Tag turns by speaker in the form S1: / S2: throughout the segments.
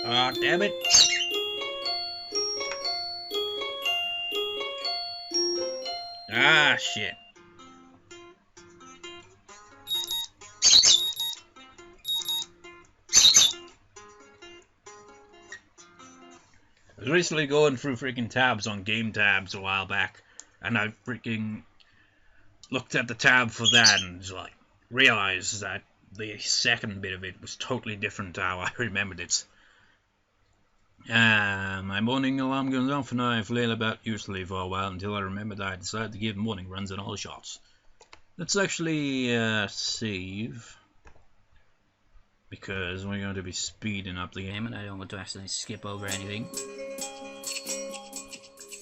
S1: Ah, damn it. Ah, shit. I was recently going through freaking tabs on game tabs a while back, and I freaking looked at the tab for that and like realized that the second bit of it was totally different to how I remembered it. My morning alarm goes off and I flail about uselessly for a while until I remember that I decided to give morning runs on all the shots. Let's actually save, because we're going to be speeding up the game and I don't want to accidentally skip over anything.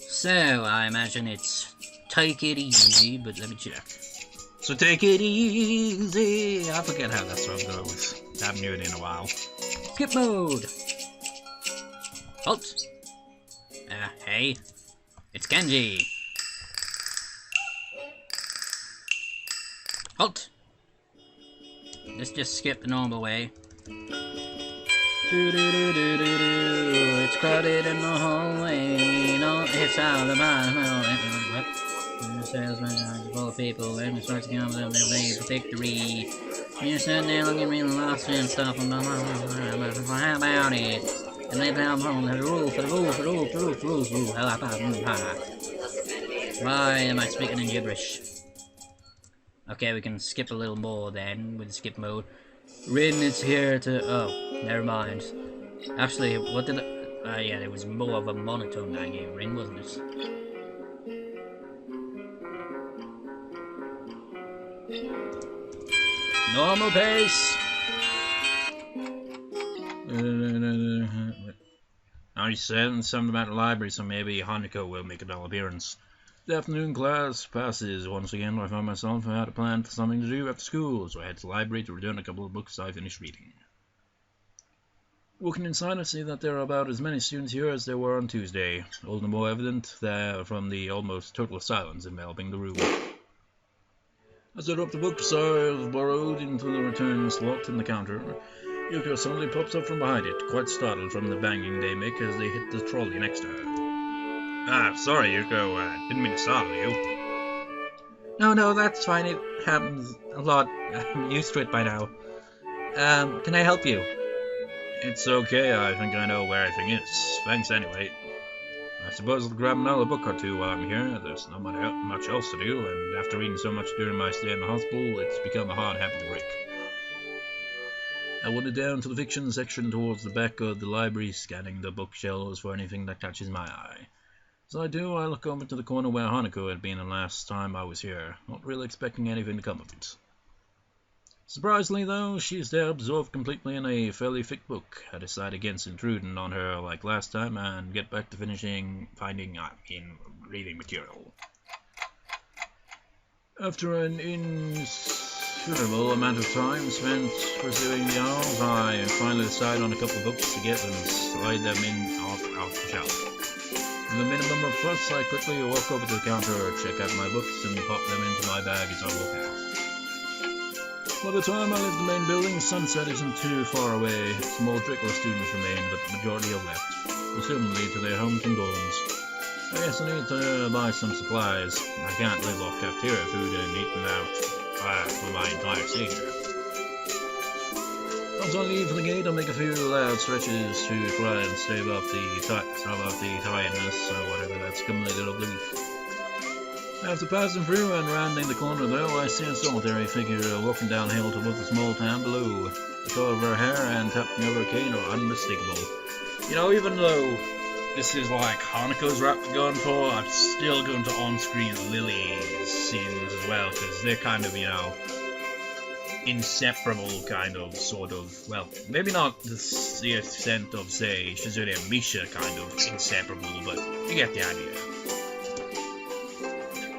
S1: So I imagine it's take it easy, but let me check. So take it easy. I forget how that song goes. I haven't heard it in a while. Skip mode. Halt. Hey, it's Kenji. Halt. Let's just skip the normal way. It's crowded in the hallway. No, it's out of my what? The salesman is full of people. Everyone starts to come up with their victory. You're sitting there looking really lost and stuff. How about it? And they found the rules. Why am I speaking in gibberish? Okay, we can skip a little more then with skip mode. Rin is here to. Oh, never mind. Actually, what did I. Yeah, it was more of a monotone that I gave Rin, wasn't it? Normal pace! I said something about the library, so maybe Hanako will make an appearance. The afternoon class passes. Once again, I found myself I had a plan for something to do after school, so I head to the library to return a couple of books I finished reading. Walking inside, I see that there are about as many students here as there were on Tuesday, all the more evident from the almost total silence enveloping the room. As I drop the books I've borrowed into the return slot in the counter, Yuko suddenly pops up from behind it, quite startled from the banging they make as they hit the trolley next to her. Ah, sorry, Yuko. Didn't mean to startle you. No, that's fine. It happens a lot. I'm used to it by now. Can I help you? It's okay. I think I know where everything is. Thanks anyway. I suppose I'll grab another book or two while I'm here. There's not much else to do, and after reading so much during my stay in the hospital, it's become a hard habit to break. I wandered down to the fiction section towards the back of the library, scanning the bookshelves for anything that catches my eye. As I do, I look over to the corner where Hanako had been the last time I was here, not really expecting anything to come of it. Surprisingly, though, she's there absorbed completely in a fairly thick book. I decide against intruding on her like last time and get back to reading material. After an inconsiderable amount of time spent pursuing the aisles, I finally decide on a couple of books to get and slide them in off the shelf. With a minimum of fuss, I quickly walk over to the counter, check out my books, and pop them into my bag as I walk out. By the time I leave the main building, sunset isn't too far away. A small trickle of students remain, but the majority have left, presumably to their homes and dorms. I guess I need to buy some supplies. I can't live off cafeteria food and eating out for my entire stay here. As I leave for the gate, I'll make a few loud stretches to try and stave off the tiredness or whatever that's accumulated over the week. After passing through and rounding the corner, though, I see a solitary figure walking downhill towards the small town below. The color of her hair and tapping over a cane are unmistakable. You know, even though this is like Hanako's rap going for, I'm still going to on-screen Lilly's scenes as well, because they're kind of, you know, inseparable kind of, sort of, well, maybe not the extent of, say, Shizune and Misha kind of inseparable, but you get the idea.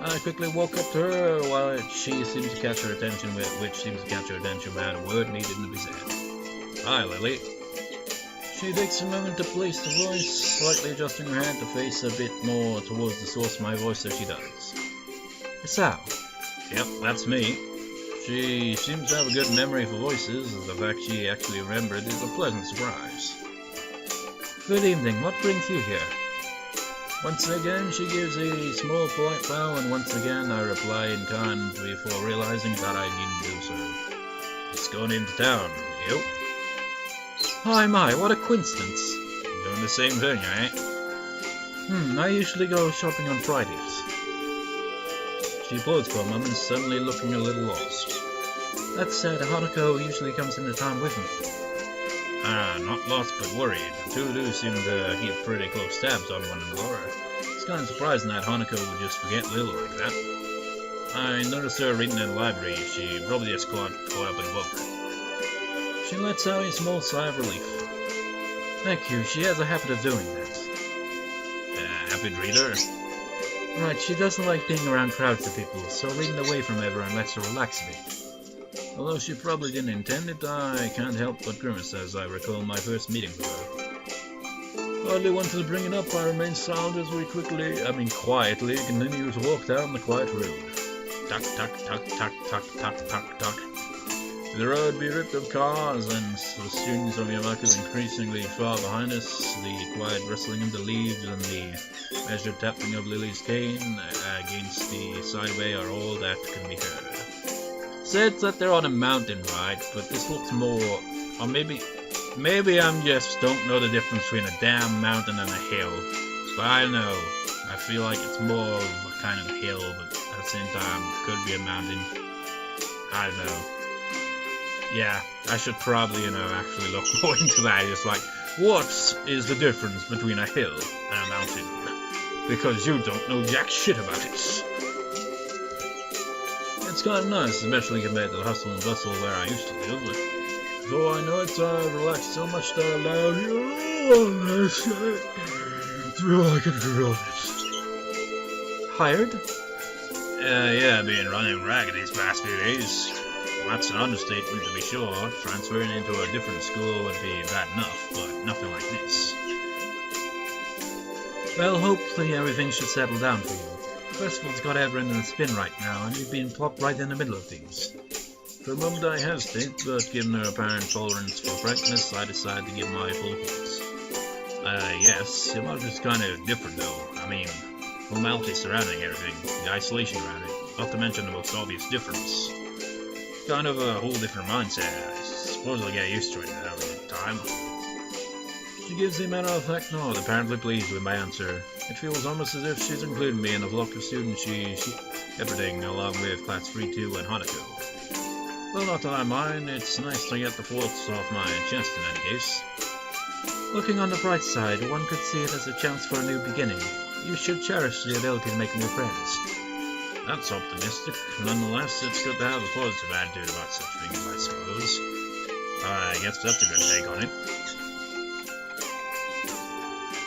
S1: I quickly walk up to her while she seems to catch her attention, which seems to catch her attention without a word needed to be said. Hi, Lilly. She takes a moment to place the voice, slightly adjusting her head to face a bit more towards the source of my voice as she does. It's Al. Yep, that's me. She seems to have a good memory for voices, and the fact she actually remembered is a pleasant surprise. Good evening, what brings you here? Once again, she gives a small polite bow, and once again I reply in kind before realizing that I needn't do so. It's going into town, you? Hi, my, what a coincidence. Doing the same thing, eh? I usually go shopping on Fridays. She paused for a moment, suddenly looking a little lost. That said, Hanako usually comes into town with me. Not lost but worried. The two do seem to keep pretty close tabs on one another. It's kind of surprising that Hanako would just forget Lilly like that. I noticed her reading in the library. She probably just caught up in a book. She lets out a small sigh of relief. Thank you, she has a habit of doing that. Avid reader? Right, she doesn't like being around crowds of people, so reading away from everyone lets her relax a bit. Although she probably didn't intend it, I can't help but grimace as I recall my first meeting with her. Hardly wanted to bring it up, I remained silent as we quietly continued to walk down the quiet road. Tuck, tuck, tuck, tuck, tuck, tuck, tuck, tuck. The road be ripped of cars, and the students of Yamaku increasingly far behind us, the quiet rustling of the leaves and the measured tapping of Lilly's cane against the sideway are all that can be heard. Said that they're on a mountain, right? But this looks more, or maybe I'm just don't know the difference between a damn mountain and a hill. But I don't know. I feel like it's more of a kind of hill, but at the same time, could be a mountain. I don't know. Yeah, I should probably, actually look more into that. Just like, what is the difference between a hill and a mountain? Because you don't know jack shit about it. It's kind of nice, especially compared to the hustle and bustle where I used to live. But though I know it, I've relaxed so much that I allowed you I can feel it. Hired? Yeah, been running ragged these past few days. That's an understatement to be sure. Transferring into a different school would be bad enough, but nothing like this. Well, hopefully everything should settle down for you. The festival's got everyone in a spin right now, and you've been plopped right in the middle of things. For a moment I hesitate, but given her apparent tolerance for frankness, I decide to give my full force. Yes, it was just kind of different though. I mean, formality surrounding everything, the isolation around it, not to mention the most obvious difference. Kind of a whole different mindset. I suppose I'll get used to it over time. She gives a matter-of-fact nod, apparently pleased with my answer. It feels almost as if she's included me in a flock of students she shepherding along with Class 3-2 and Hanako. Well, not that I mind, it's nice to get the thoughts off my chest in any case. Looking on the bright side, one could see it as a chance for a new beginning. You should cherish the ability to make new friends. That's optimistic. Nonetheless, it's good to have a positive attitude about such things, I suppose. I guess that's a good take on it.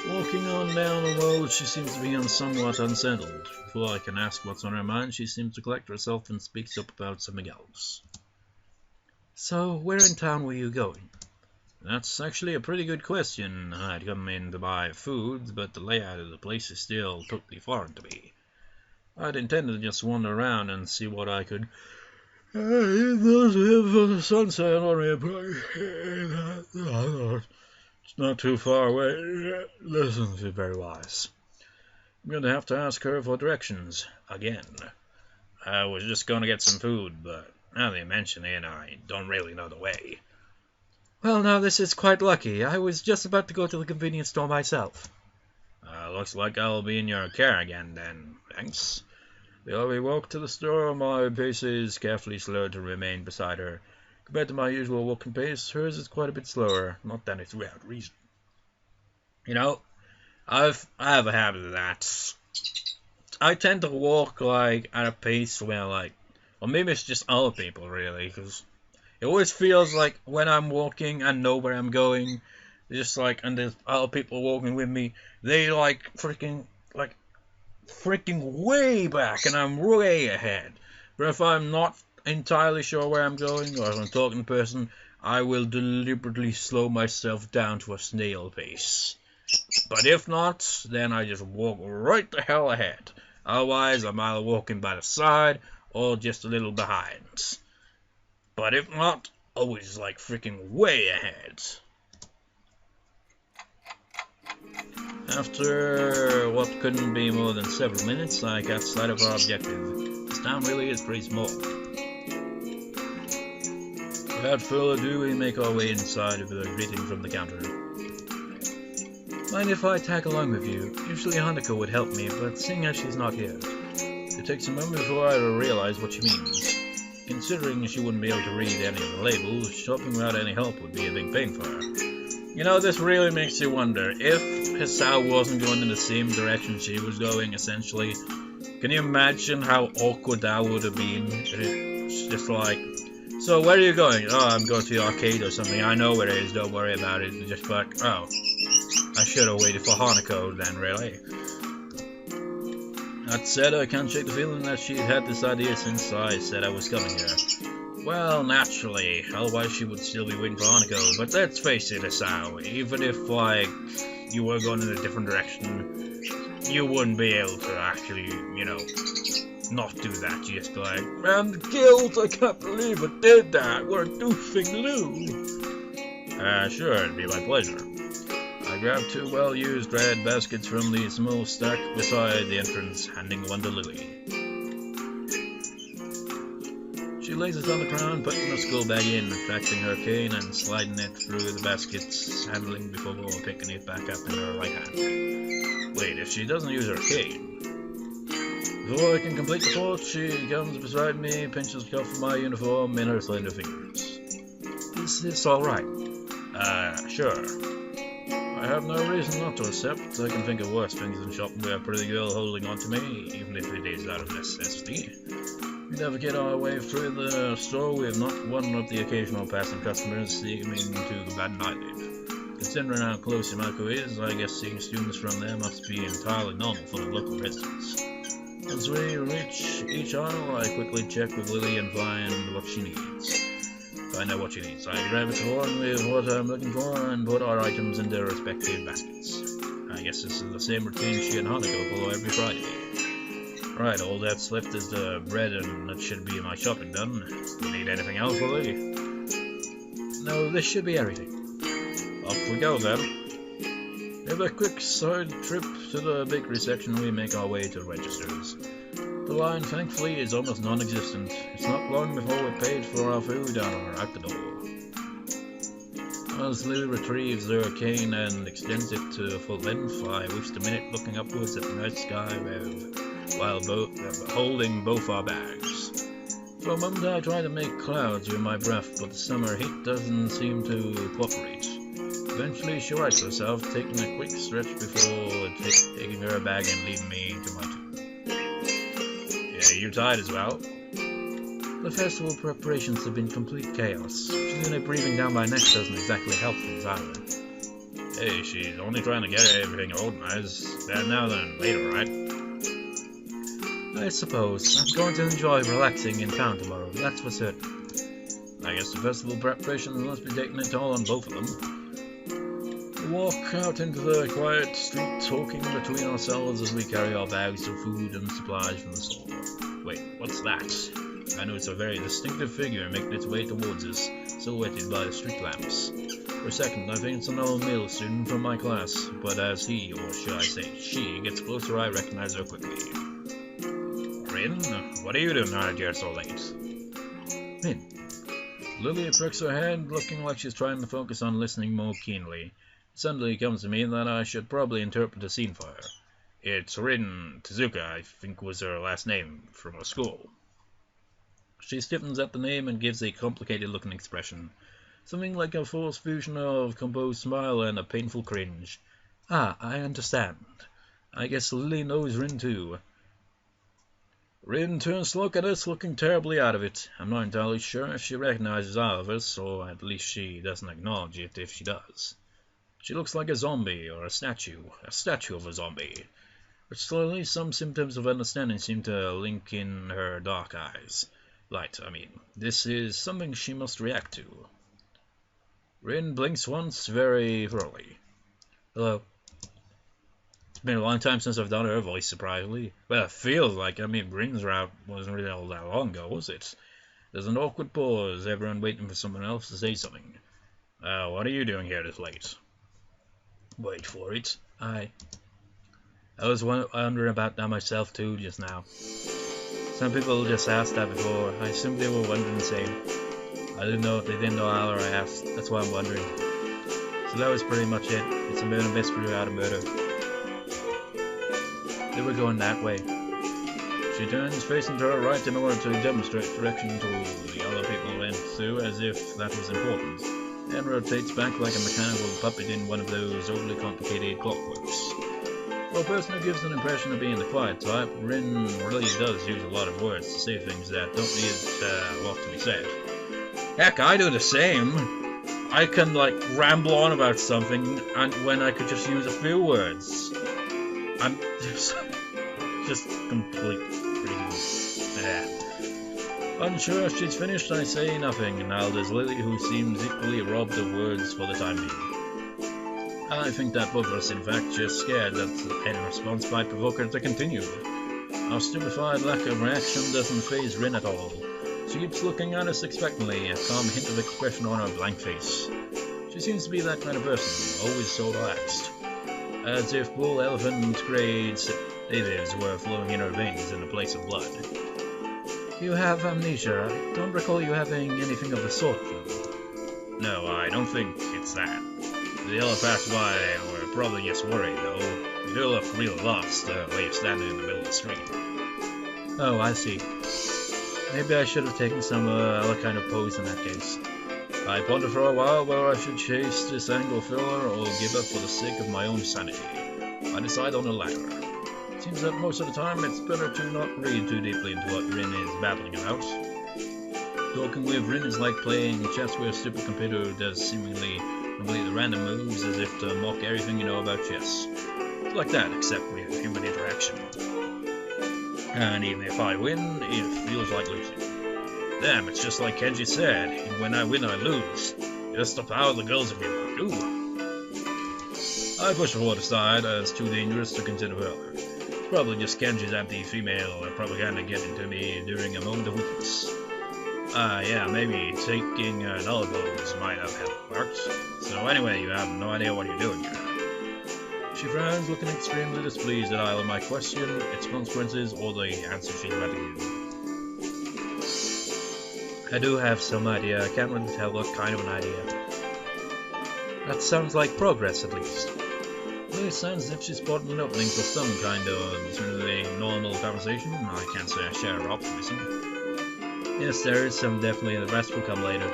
S1: Walking on down the road, she seems to be somewhat unsettled. Before I can ask what's on her mind, she seems to collect herself and speaks up about something else. So, where in town were you going? That's actually a pretty good question. I'd come in to buy food, but the layout of the place is still totally foreign to me. I'd intended to just wander around and see what I could. The sunset on me. It's not too far away. Listen, she's very wise. I'm going to have to ask her for directions again. I was just going to get some food, but now that you mention it, I don't really know the way. Well, now this is quite lucky. I was just about to go to the convenience store myself. Looks like I'll be in your care again then. Thanks. While we walk to the store, my pace is carefully slowed to remain beside her. Compared to my usual walking pace, hers is quite a bit slower, not that it's without reason. I have a habit of that. I tend to walk, at a pace where, or maybe it's just other people, really, because it always feels like when I'm walking, I know where I'm going, and there's other people walking with me, they, freaking way back, and I'm way ahead. But if I'm not entirely sure where I'm going, or if I'm talking to a person, I will deliberately slow myself down to a snail pace. But if not, then I just walk right the hell ahead. Otherwise, I'm either walking by the side, or just a little behind. But if not, always freaking way ahead. After what couldn't be more than several minutes, I got sight of our objective. This town really is pretty small. Without further ado, we make our way inside with a greeting from the counter. Mind if I tag along with you? Usually Hanako would help me, but seeing as she's not here, it takes a moment before I realize what she means. Considering she wouldn't be able to read any of the labels, shopping without any help would be a big pain for her. You know, this really makes you wonder, if Hisao wasn't going in the same direction she was going, essentially, can you imagine how awkward that would have been? It's just like, so where are you going? Oh, I'm going to the arcade or something. I know where it is, don't worry about it. It's just like, oh, I should have waited for Hanako then, really. That said, I can't shake the feeling that she'd had this idea since I said I was coming here. Well, naturally, otherwise she would still be waiting for Hanako, but let's face it, Hisao, even if, like, you were going in a different direction, you wouldn't be able to actually, you know, not do that. You just be like, man, guilt, I can't believe I did that, what a doofing Lou. Sure, it'd be my pleasure. I grabbed 2 well-used red baskets from the small stack beside the entrance, handing one to Lilly. She lays it on the ground, putting the school bag in, retracting her cane and sliding it through the baskets, handling before picking it back up in her right hand. Wait, if she doesn't use her cane? Before I can complete the thought, she comes beside me, pinches the cuff of my uniform in her slender fingers. Is this alright? Sure. I have no reason not to accept. I can think of worse things than shopping with a pretty girl holding on to me, even if it is out of necessity. We navigate our way through the store with not one of the occasional passing customers seeming to bat an eyelid. Considering how close Imako is, I guess seeing students from there must be entirely normal for the local residents. As we reach each aisle, I quickly check with Lilly and find what she needs. Find out what she needs. I grab it along with what I'm looking for and put our items in their respective baskets. I guess this is the same routine she and Hanako follow every Friday. Right, all that's left is the bread, and that should be my shopping done. You need anything else, Lilly? No, this should be everything. Off we go, then. With a quick side trip to the bakery section, we make our way to registers. The line, thankfully, is almost non-existent. It's not long before we're paid for our food and are out the door. As Lily retrieves her cane and extends it to full length, I waste a minute looking upwards at the night sky while holding both our bags. For a moment I try to make clouds with my breath, but the summer heat doesn't seem to cooperate. Eventually she rights herself, taking a quick stretch before taking her bag and leaving me to my tomb. Yeah, you tired as well? The festival preparations have been complete chaos. Feeling it breathing down my neck doesn't exactly help things either. Hey, she's only trying to get everything organized. Better now than later, right? I suppose. I'm going to enjoy relaxing in town tomorrow, that's for certain. I guess the festival preparations must be taking a toll on both of them. We walk out into the quiet street, talking between ourselves as we carry our bags of food and supplies from the store. Wait, what's that? I notice a very distinctive figure making its way towards us, silhouetted by the street lamps. For a second, I think it's another male student from my class, but as he, or should I say she, gets closer, I recognize her quickly. Rin, what are you doing out here so late? Rin. Lilly pricks her head, looking like she's trying to focus on listening more keenly. It suddenly comes to me that I should probably interpret the scene for her. It's Rin Tezuka, I think was her last name, from her school. She stiffens at the name and gives a complicated-looking expression. Something like a forced fusion of composed smile and a painful cringe. Ah, I understand. I guess Lilly knows Rin too. Rin turns to look at us, looking terribly out of it. I'm not entirely sure if she recognizes all of us, or at least she doesn't acknowledge it if she does. She looks like a zombie, or a statue of a zombie. But slowly some symptoms of understanding seem to link in her dark eyes. Light, I mean. This is something she must react to. Rin blinks once, very thoroughly. Hello. It's been a long time since I've done her voice, surprisingly. Well, it feels like, Rin's route wasn't really all that long ago, was it? There's an awkward pause, everyone waiting for someone else to say something. What are you doing here this late? Wait for it. I was wondering about that myself too just now. Some people just asked that before. I assumed they were wondering the same. I didn't know if they didn't know how or I asked. That's why I'm wondering. So that was pretty much it. It's a murder mystery out of murder. They were going that way. She turns facing to her right in order to demonstrate direction to the other people went through as if that was important, and rotates back like a mechanical puppet in one of those overly complicated clockworks. For a person who gives an impression of being the quiet type, Rin really does use a lot of words to say things that don't need a lot to be said. Heck, I do the same. I can like ramble on about something and when I could just use a few words. I'm just complete Unsure if she's finished, I say nothing, now there's Lilly, who seems equally robbed of words for the time being. I think that both of us in fact just scared that any response might provoke her to continue. Our stupefied lack of reaction doesn't faze Rin at all. She keeps looking at us expectantly, a calm hint of expression on her blank face. She seems to be that kind of person, always so relaxed. As if bull elephant grade sedatives were flowing in her veins in the place of blood. You have amnesia. I don't recall you having anything of the sort, though. No, I don't think it's that. The other passersby were probably just worried, though. You do look real lost, while you're standing in the middle of the street. Oh, I see. Maybe I should have taken some other kind of pose in that case. I pondered for a while whether I should chase this angle filler or give up for the sake of my own sanity. I decide on the latter. Seems that most of the time it's better to not read too deeply into what Rin is babbling about. Talking with Rin is like playing chess with a stupid computer who does seemingly completely random moves as if to mock everything you know about chess. It's like that, except with human interaction. And even if I win, it feels like losing. Damn, it's just like Kenji said, when I win I lose. Just the power the girls of me want. Ooh. I push the word aside as too dangerous to consider further. Probably just Kenji's anti-female propaganda getting to me during a moment of weakness. Yeah, maybe taking an elbows might have worked. So anyway, you have no idea what you're doing here. She frowns, looking extremely displeased at either my question, its consequences, or the answer she's about to give. I do have some idea, I can't really tell what kind of an idea. That sounds like progress, at least. It sounds as if she's spotted an opening for some kind of a normal conversation. I can't say I share her optimism. Yes, there is some definitely, the rest will come later.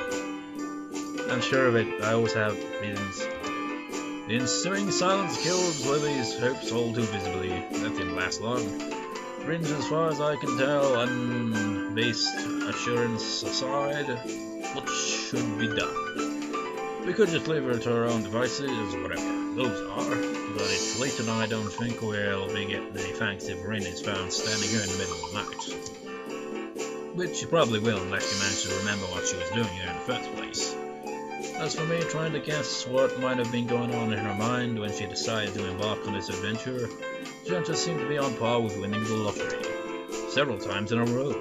S1: I'm sure of it, I always have reasons. The ensuing silence kills Lily's hopes all too visibly. That didn't last long. Rin's, as far as I can tell, unbased assurance aside, what should be done? We could just leave her to her own devices, whatever those are, but it's late and I don't think we'll be getting any thanks if Rin is found standing here in the middle of the night. Which she probably will unless she managed to remember what she was doing here in the first place. As for me trying to guess what might have been going on in her mind when she decided to embark on this adventure, she just seemed to be on par with winning the lottery. Several times in a row.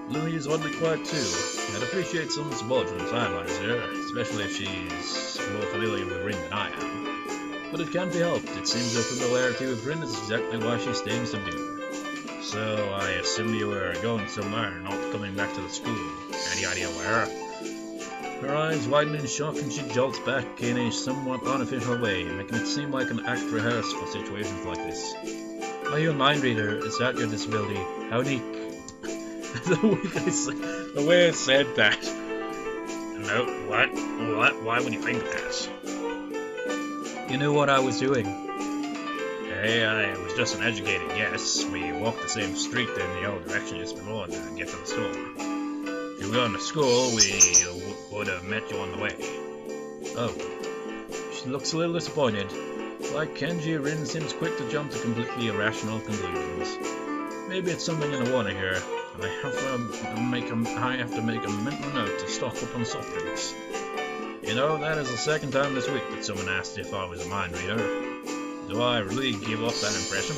S1: Lilly is oddly quiet too. I'd appreciate some support from the sidelines here, especially if she's more familiar with Rin than I am. But it can't be helped, it seems her familiarity with Rin is exactly why she's staying subdued. So I assume you were going somewhere, not coming back to the school. Any idea where? Her eyes widen in shock and she jolts back in a somewhat unofficial way, making it seem like an act rehearsed for situations like this. Are you a mind reader? Is that your disability? How unique. The way I said that. No, what? Why would you think that? You knew what I was doing. Hey, I was just an educated guess. We walked the same street in the other direction just before to get to the store. If you were going to school, we would have met you on the way. Oh. She looks a little disappointed. Like Kenji, Rin seems quick to jump to completely irrational conclusions. Maybe it's something in the water here. I have to make a mental note to stock up on soft drinks. You know, that is the second time this week that someone asked if I was a mind reader. Do I really give off that impression?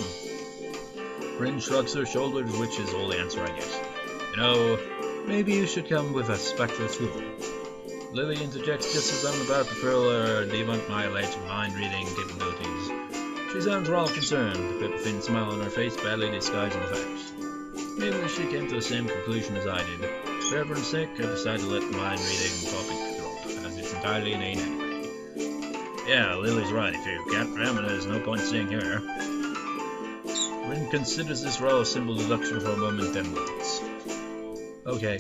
S1: Rin shrugs her shoulders, which is all the answer I get. You know, maybe you should come with us back to the school. Lilly interjects just as I'm about to debunk my alleged mind-reading capabilities. She sounds rather concerned, the pepper-thin smile on her face badly disguising the fact. Maybe she came to the same conclusion as I did. For everyone's sake, I decided to let the mind-reading topic drop, as it's entirely inane anyway. Yeah, Lily's right. If you can't remember, there's no point seeing her. Lynn considers this rather simple deduction for a moment, then nods. Okay.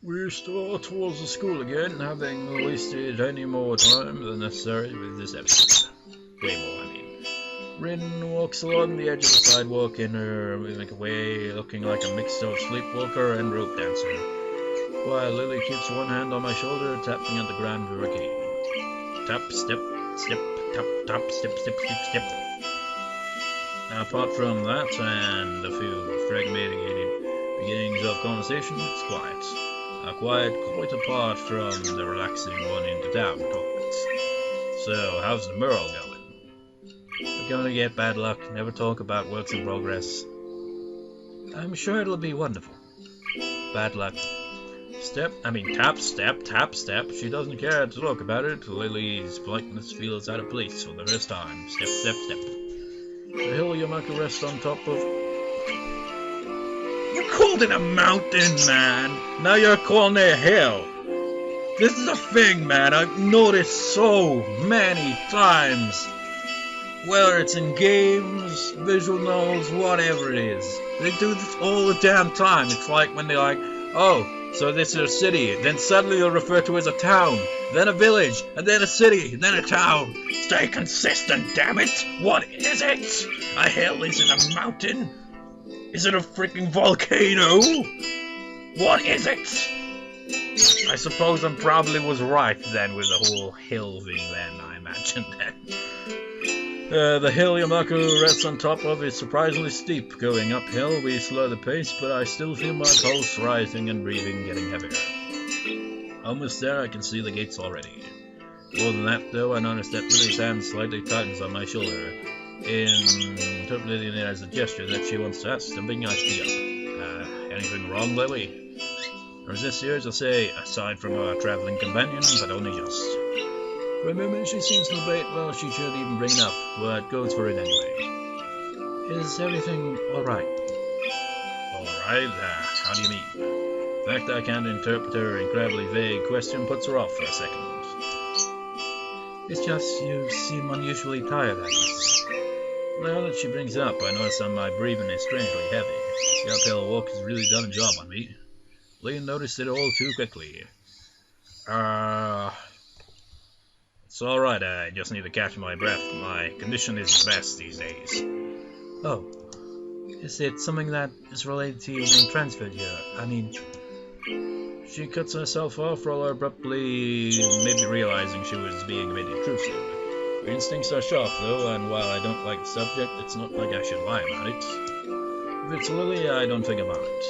S1: We start towards the school again, having wasted any more time than necessary with this episode. Way more, I mean. Rin walks along the edge of the sidewalk in her rhythmic way, looking like a mix of sleepwalker and rope dancer, while Lily keeps one hand on my shoulder, tapping at the ground with her cane. Tap, step, step, tap, tap, step, step, step, step. Now, apart from that and a few fragmented beginnings of conversation, it's quiet. Quiet quite apart from the relaxing one into town talks. So, how's the mural going? We're gonna get bad luck, never talk about works in progress. I'm sure it'll be wonderful. Bad luck. Tap, step, tap, step. She doesn't care to talk about it. Lily's politeness feels out of place for the first time. Step, step, step. The hill Yamaka rests on top of... You called it a mountain, man! Now you're calling it a hill! This is a thing, man, I've noticed so many times! Whether it's in games, visual novels, whatever it is. They do this all the damn time. It's like when they're like, oh, so this is a city, then suddenly you'll refer to it as a town, then a village, and then a city, then a town. Stay consistent, damn it! What is it? A hill? Is it a mountain? Is it a freaking volcano? What is it? I suppose I probably was right then with the whole hill thing then, I imagine that. The hill Yamaku rests on top of is surprisingly steep. Going uphill, we slow the pace, but I still feel my pulse rising and breathing getting heavier. Almost there, I can see the gates already. More than that, though, I notice that Lily's hand slightly tightens on my shoulder, interpreting it as a gesture that she wants to ask something I speak up. Anything wrong, Lily? Or is this yours? I'll say, aside from our traveling companion, but only just. For a moment, she seems to debate whether she should even bring it up, but goes for it anyway. Is everything alright? Alright? How do you mean? The fact that I can't interpret her incredibly vague question puts her off for a second. It's just you seem unusually tired, I guess. Now that she brings it up, I notice that my breathing is strangely heavy. The uphill walk has really done a job on me. Lee noticed it all too quickly. It's alright, I just need to catch my breath. My condition isn't the best these days. Oh. Is it something that is related to you being transferred here? I mean... She cuts herself off rather abruptly, maybe realizing she was being a bit intrusive. Her instincts are sharp though, and while I don't like the subject, it's not like I should lie about it. If it's Lily, I don't think about it.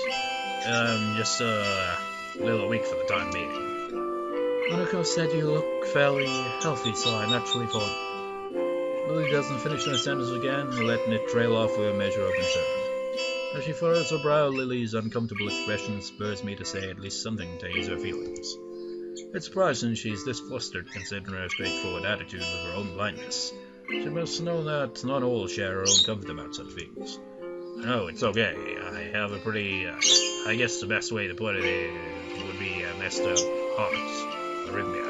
S1: Just a little weak for the time being. Monaco said you look fairly healthy, so I naturally thought. Lily doesn't finish her sentence again, letting it trail off with a measure of concern. As she furrows her brow, Lily's uncomfortable expression spurs me to say at least something to ease her feelings. It's surprising she's this flustered considering her straightforward attitude with her own blindness. She must know that not all share her own comfort about such things. No, it's okay. I have a pretty, I guess the best way to put it would be a messed up heart, arrhythmia.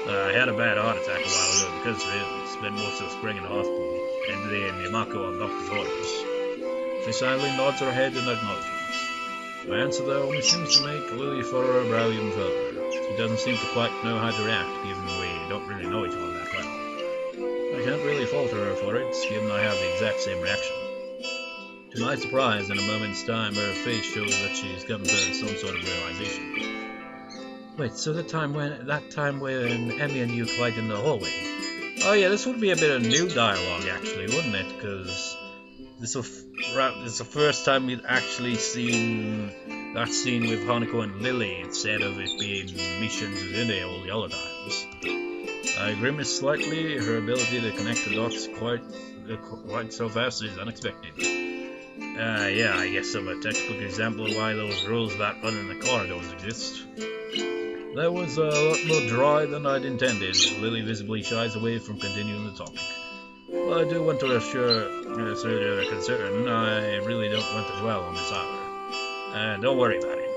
S1: I had a bad heart attack a while ago because of it. Spent most of the spring in the hospital, ended in Yamako on doctor's orders. She silently nods her head in acknowledgement. My answer, though, only seems to make Lily furrow her brow even further. She doesn't seem to quite know how to react, given we don't really know each other that well. I can't really fault her for it, given I have the exact same reaction. To my surprise, in a moment's time, her face shows that she's come to some sort of realization. Wait, so that time when Emmy and you collided in the hallway? Oh yeah, this would be a bit of new dialogue, actually, wouldn't it? Because this is the first time we've actually seen that scene with Hanako and Lily, instead of it being Misha and Suzune all the other times. I grimace slightly. Her ability to connect the dots quite so fast is unexpected. Yeah, I guess I'm a textbook example of why those rules about running the car don't exist. That was a lot more dry than I'd intended. Lily visibly shies away from continuing the topic. Well, I do want to assure your concern. I really don't want to dwell on this either. Don't worry about it.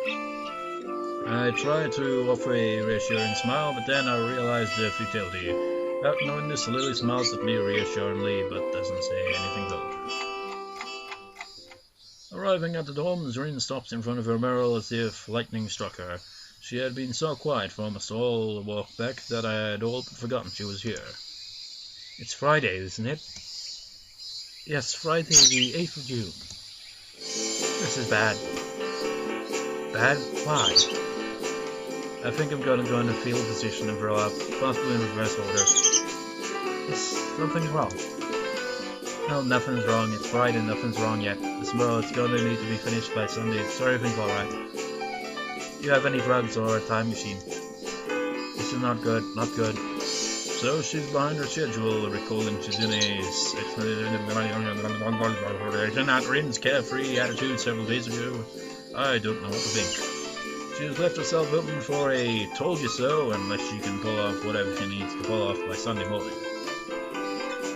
S1: I try to offer a reassuring smile, but then I realize the futility. Without knowing this, Lily smiles at me reassuringly, but doesn't say anything further. Arriving at the dorms, Rin stops in front of her mirror as if lightning struck her. She had been so quiet for almost all the walk back that I had all but forgotten she was here. It's Friday, isn't it? Yes, Friday the 8th of June. This is bad. Bad? Why? I think I'm going to go into fetal position and throw up, possibly in reverse order. Is something wrong? No, nothing's wrong. It's Friday, nothing's wrong yet. This tomorrow it's going to need to be finished by Sunday, so everything's alright. Do you have any drugs or a time machine? This is not good, not good. So she's behind her schedule, recalling she's in a Rin's carefree attitude several days ago. I don't know what to think. She has left herself open for a told you so, unless she can pull off whatever she needs to pull off by Sunday morning.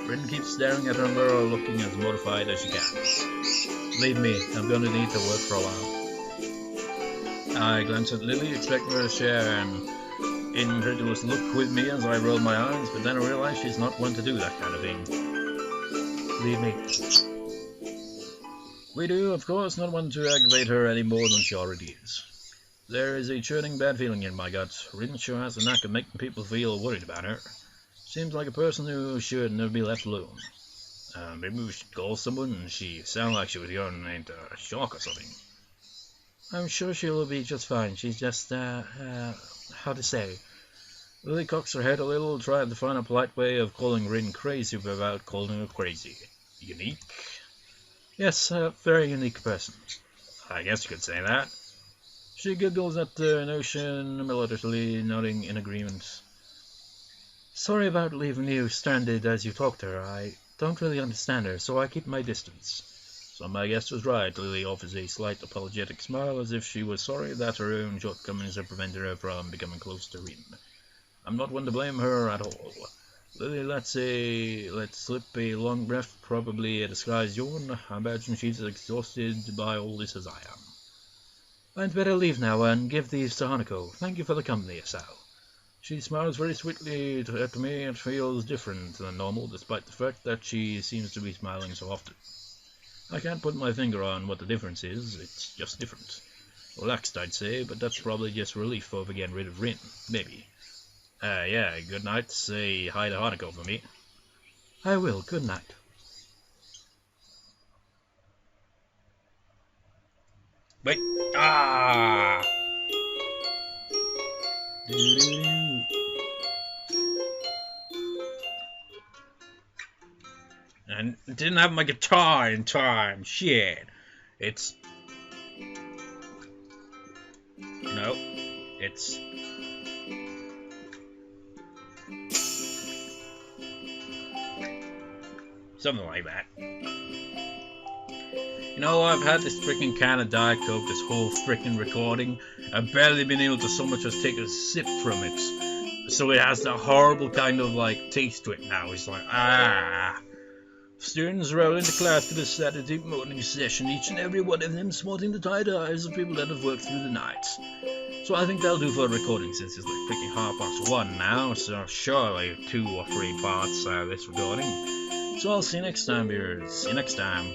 S1: Rin keeps staring at her mirror, looking as mortified as she can. Leave me, I'm going to need to work for a while. I glance at Lily, expecting her to share an incredulous look with me as I roll my eyes, but then I realize she's not one to do that kind of thing. Leave me. We do, of course, not want to aggravate her any more than she already is. There is a churning bad feeling in my gut. Rin sure has a knack of making people feel worried about her. Seems like a person who should never be left alone. Maybe we should call someone. She sounded like she was going into a shock or something. I'm sure she'll be just fine. She's just, how to say. Lily cocks her head a little, trying to find a polite way of calling Rin crazy without calling her crazy. Unique? Yes, a very unique person. I guess you could say that. She giggles at the notion, melodically nodding in agreement. Sorry about leaving you stranded as you talked to her. I don't really understand her, so I keep my distance. So my guess was right. Lily offers a slight apologetic smile as if she was sorry that her own shortcomings had prevented her from becoming close to Rin. I'm not one to blame her at all. Lily lets slip a long breath, probably a disguised yawn. I imagine she's as exhausted by all this as I am. I'd better leave now and give these to Hanako. Thank you for the company, Asao. She smiles very sweetly at me. It feels different than normal, despite the fact that she seems to be smiling so often. I can't put my finger on what the difference is. It's just different. Relaxed, I'd say, but that's probably just relief over getting rid of Rin. Maybe. Yeah, good night. Say hi to Hanako for me. I will. Good night. Wait. Ah! Doo-doo-doo. I didn't have my guitar in time. Shit. It's... No. It's... something like that. You know, I've had this freaking can of Diet Coke this whole freaking recording. I've barely been able to so much as take a sip from it. So it has that horrible kind of like taste to it now. It's like, ah. Students roll into class for the Saturday morning session, each and every one of them sporting the tired eyes of people that have worked through the night. So I think that'll do for a recording since it's like freaking 1:30 now, so surely 2 or 3 parts this recording. So I'll see you next time, viewers. See you next time.